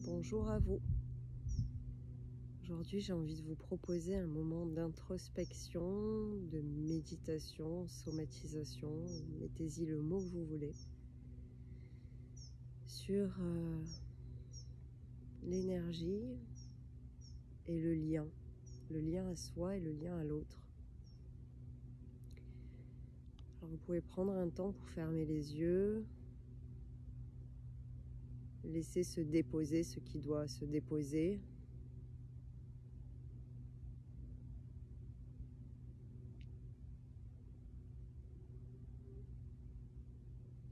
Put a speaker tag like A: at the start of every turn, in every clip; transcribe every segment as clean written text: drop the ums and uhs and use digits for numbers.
A: Bonjour à vous. Aujourd'hui, j'ai envie de vous proposer un moment d'introspection, de méditation, somatisation, mettez-y le mot que vous voulez, sur l'énergie et le lien à soi et le lien à l'autre. Alors vous pouvez prendre un temps pour fermer les yeux, laisser se déposer ce qui doit se déposer.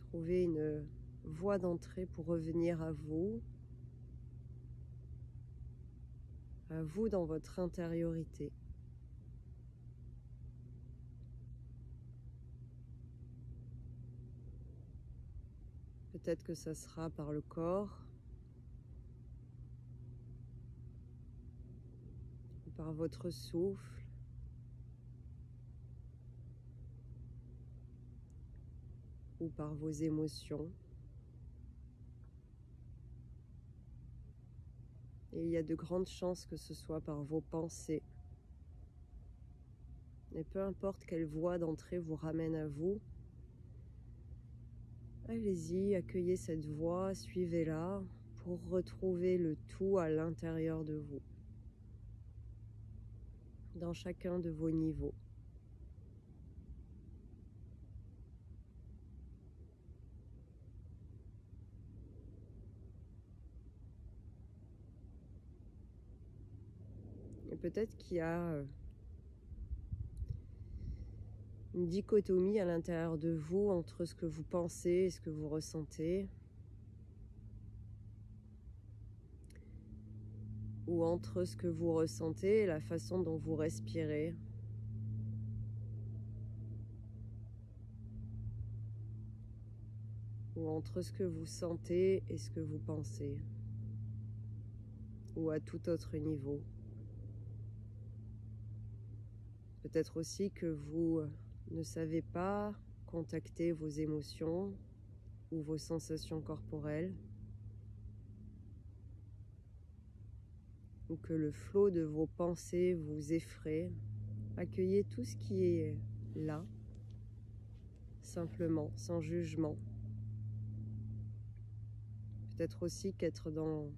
A: Trouver une voie d'entrée pour revenir à vous dans votre intériorité. Peut-être que ça sera par le corps, ou par votre souffle, ou par vos émotions. Et il y a de grandes chances que ce soit par vos pensées. Et peu importe quelle voie d'entrée vous ramène à vous, allez-y, accueillez cette voie, suivez-la pour retrouver le tout à l'intérieur de vous, dans chacun de vos niveaux. Et peut-être qu'il y a une dichotomie à l'intérieur de vous entre ce que vous pensez et ce que vous ressentez, ou entre ce que vous ressentez et la façon dont vous respirez. Ou entre ce que vous sentez et ce que vous pensez, ou à tout autre niveau. Peut-être aussi que vous ne savez pas contacter vos émotions ou vos sensations corporelles, ou que le flot de vos pensées vous effraie. Accueillez tout ce qui est là, simplement, sans jugement. Peut-être aussi qu'être dans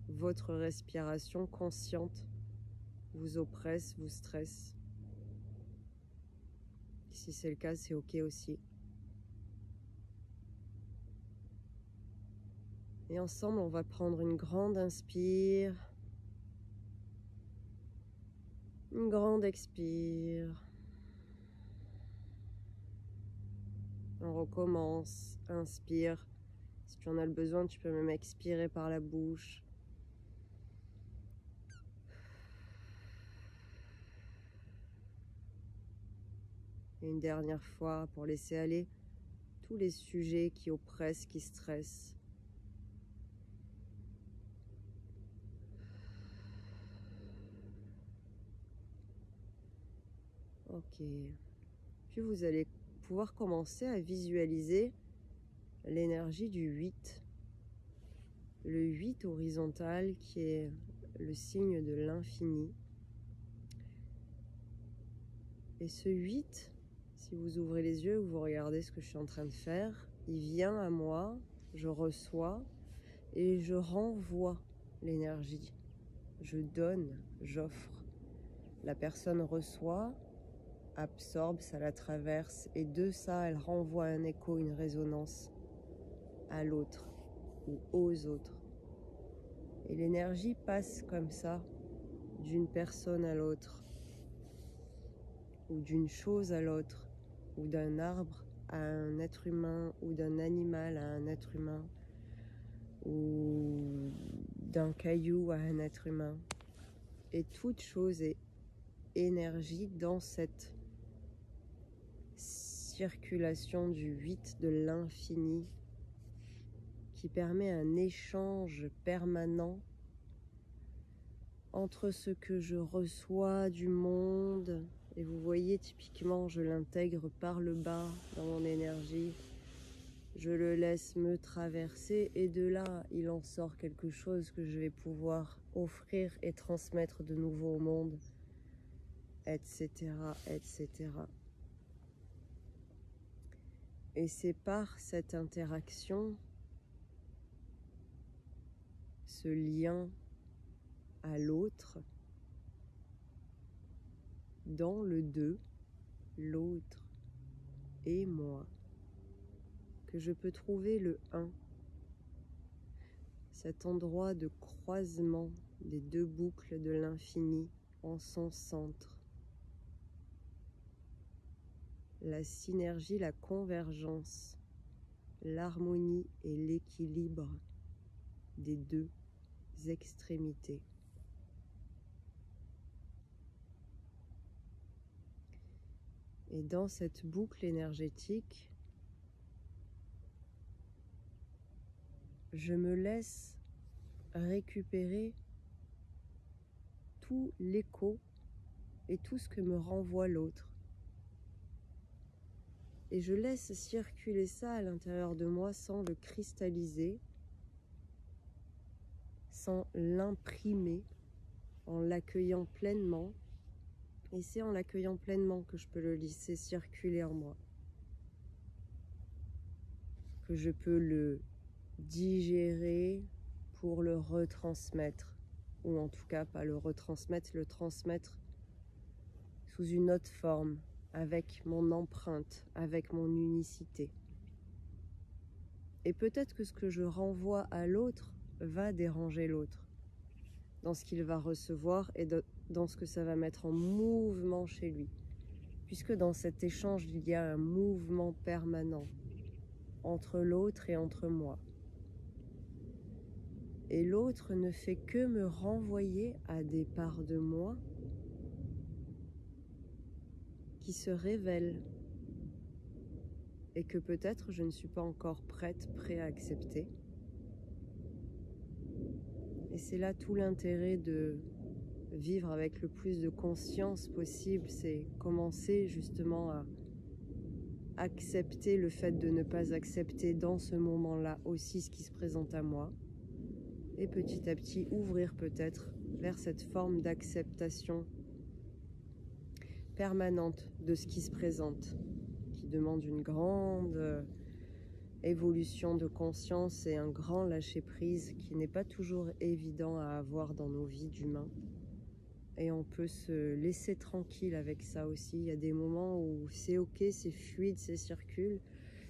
A: votre respiration consciente vous oppresse, vous stresse. Si c'est le cas, c'est ok aussi. Et ensemble, on va prendre une grande inspire, une grande expire. On recommence, inspire. Si tu en as le besoin, tu peux même expirer par la bouche. Et une dernière fois pour laisser aller tous les sujets qui oppressent, qui stressent. Ok. Puis vous allez pouvoir commencer à visualiser l'énergie du 8. Le 8 horizontal qui est le signe de l'infini. Et ce 8, si vous ouvrez les yeux, vous regardez ce que je suis en train de faire, il vient à moi, je reçois et je renvoie l'énergie. Je donne, j'offre. La personne reçoit, absorbe, ça la traverse et de ça, elle renvoie un écho, une résonance à l'autre ou aux autres. Et l'énergie passe comme ça d'une personne à l'autre, ou d'une chose à l'autre, ou d'un arbre à un être humain, ou d'un animal à un être humain, ou d'un caillou à un être humain. Et toute chose est énergie dans cette circulation du 8 de l'infini qui permet un échange permanent entre ce que je reçois du monde, et vous voyez typiquement je l'intègre par le bas dans mon énergie, Je le laisse me traverser et de là, il en sort quelque chose que je vais pouvoir offrir et transmettre de nouveau au monde, etc., etc. Et c'est par cette interaction, ce lien à l'autre, dans le deux, l'autre et moi, que je peux trouver le un, cet endroit de croisement des deux boucles de l'infini en son centre. La synergie, la convergence, l'harmonie et l'équilibre des deux extrémités. Et dans cette boucle énergétique, je me laisse récupérer tout l'écho et tout ce que me renvoie l'autre. Et je laisse circuler ça à l'intérieur de moi sans le cristalliser, sans l'imprimer, en l'accueillant pleinement. Et c'est en l'accueillant pleinement que je peux le laisser circuler en moi, que je peux le digérer pour le retransmettre, ou en tout cas pas le retransmettre, le transmettre sous une autre forme, avec mon empreinte, avec mon unicité. Et peut-être que ce que je renvoie à l'autre va déranger l'autre, dans ce qu'il va recevoir et dans ce que ça va mettre en mouvement chez lui. Puisque dans cet échange, il y a un mouvement permanent entre l'autre et entre moi. Et l'autre ne fait que me renvoyer à des parts de moi qui se révèlent et que peut-être je ne suis pas encore prêt à accepter. Et c'est là tout l'intérêt de vivre avec le plus de conscience possible, c'est commencer justement à accepter le fait de ne pas accepter dans ce moment-là aussi ce qui se présente à moi, et petit à petit ouvrir peut-être vers cette forme d'acceptation permanente de ce qui se présente, qui demande une grande évolution de conscience et un grand lâcher-prise qui n'est pas toujours évident à avoir dans nos vies d'humains. Et on peut se laisser tranquille avec ça aussi. Il y a des moments où c'est ok, c'est fluide, c'est circule,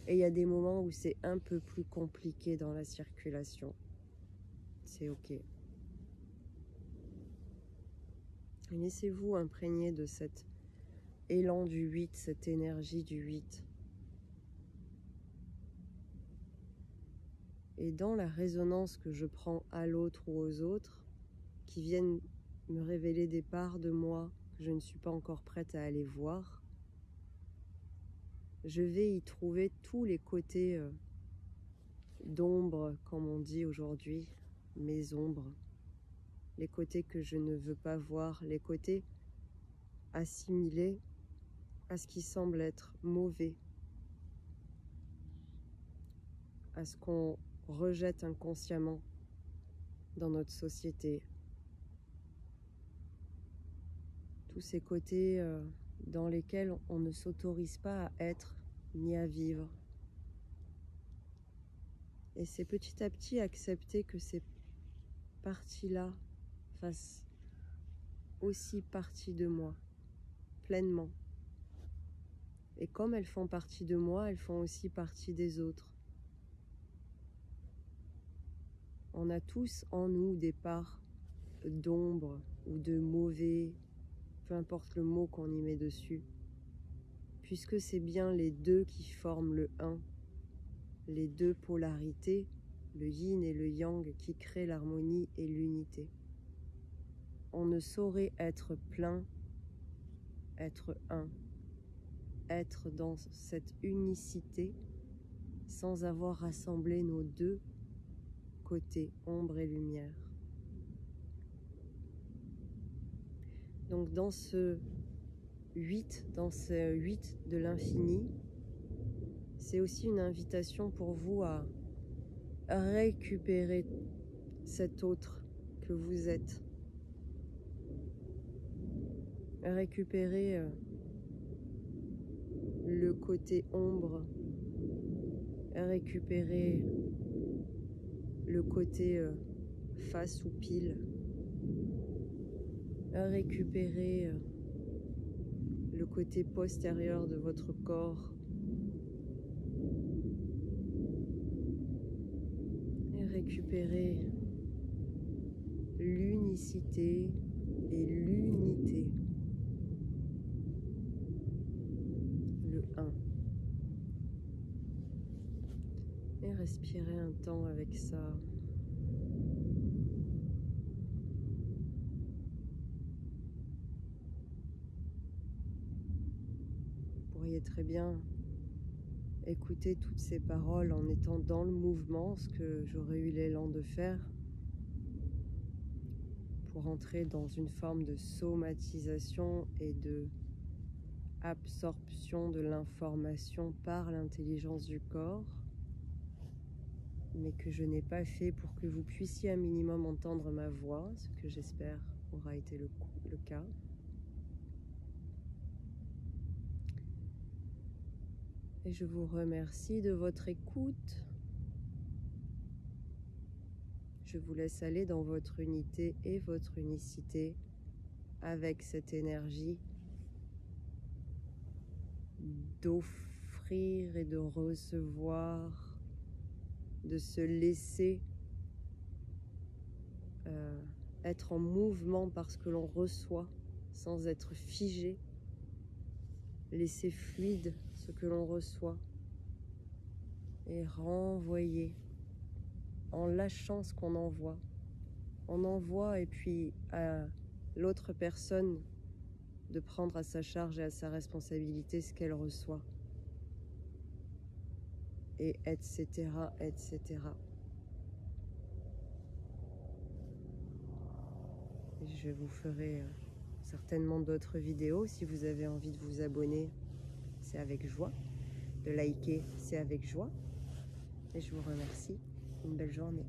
A: et il y a des moments où c'est un peu plus compliqué dans la circulation. C'est ok. Et laissez-vous imprégner de cet élan du 8, cette énergie du 8. Et dans la résonance que je prends à l'autre ou aux autres, qui viennent me révéler des parts de moi que je ne suis pas encore prête à aller voir, je vais y trouver tous les côtés d'ombre, comme on dit aujourd'hui, mes ombres, les côtés que je ne veux pas voir, les côtés assimilés à ce qui semble être mauvais, à ce qu'on rejette inconsciemment dans notre société. Tous ces côtés dans lesquels on ne s'autorise pas à être ni à vivre. Et c'est petit à petit accepter que ces parties-là fassent aussi partie de moi, pleinement. Et comme elles font partie de moi, elles font aussi partie des autres. On a tous en nous des parts d'ombre ou de mauvais, peu importe le mot qu'on y met dessus, puisque c'est bien les deux qui forment le un, les deux polarités, le yin et le yang, qui créent l'harmonie et l'unité. On ne saurait être plein, être un, être dans cette unicité sans avoir rassemblé nos deux côtés, ombre et lumière. Donc dans ce 8 de l'infini, c'est aussi une invitation pour vous à récupérer cet autre que vous êtes. Récupérer le côté ombre, récupérer le côté face ou pile, récupérer le côté postérieur de votre corps et récupérer l'unicité et l'unité, le 1. Et respirez un temps avec ça. Vous pourriez très bien écouter toutes ces paroles en étant dans le mouvement, ce que j'aurais eu l'élan de faire, pour entrer dans une forme de somatisation et de absorption de l'information par l'intelligence du corps, mais que je n'ai pas fait pour que vous puissiez un minimum entendre ma voix, ce que j'espère aura été le cas. Et je vous remercie de votre écoute. Je vous laisse aller dans votre unité et votre unicité avec cette énergie d'offrir et de recevoir, de se laisser être en mouvement parce que l'on reçoit sans être figé, laisser fluide ce que l'on reçoit et renvoyer en lâchant ce qu'on envoie. On envoie et puis à l'autre personne de prendre à sa charge et à sa responsabilité ce qu'elle reçoit. Et etc., etc. Et je vous ferai certainement d'autres vidéos. Si vous avez envie de vous abonner, c'est avec joie. De liker, c'est avec joie. Et je vous remercie. Une belle journée.